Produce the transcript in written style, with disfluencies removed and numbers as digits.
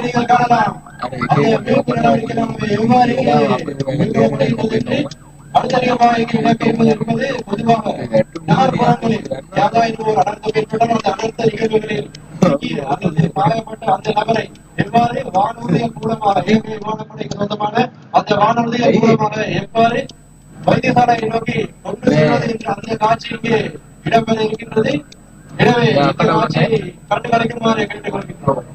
நீங்கள் காணலாம். அடுத்தடிகமாக இடம்பெறுவது பொதுவாக நகர்ப்புறங்களில் யாதாயிரம் ஒரு அடர்த்த ஏற்பட்டால் அந்த அடர்த்த நிகழ்வுகளில் அல்லது காயப்பட்ட அந்த நபரை எவ்வாறு வானூர்திகள் மூலமாக இயற்கை விமானப்படைக்கு சொந்தமான அந்த வானூர்திகள் மூலமாக எவ்வாறு வைத்தியசாலையை நோக்கி கொண்டு செல்வது என்ற அந்த காட்சி இங்கே இடம்பெற இருக்கின்றது. எனவே இந்த காட்சியை கண்டுகளிக்குமாறு கேட்டுக் கொள்கின்றோம்.